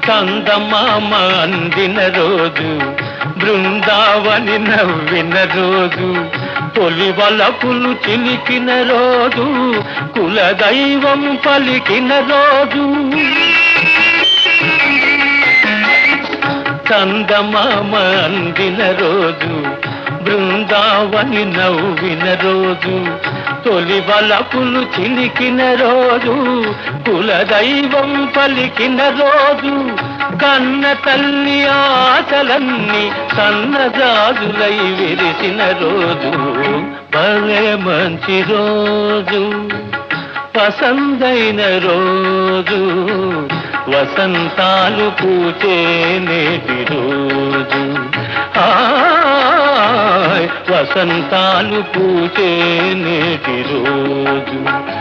చందమామ అందిన రోజు, బృందావని నవ్విన రోజు, తొలి వలపులు చిలికిన రోజు, కులదైవం పలికిన రోజు. చందమామ అందిన రోజు, బృందావని నవ్విన రోజు, తొలి వలపులు చిలికిన రోజు, కులదైవం పలికిన రోజు, కన్న తల్లి ఆశలన్నీ సన్నజాజులై విరిసిన రోజు. భలే మంచి రోజు, పసందైన రోజు, వసంతాలు పూచే నేటి రోజు. వసంతాలు పూచే నేటి రోజు.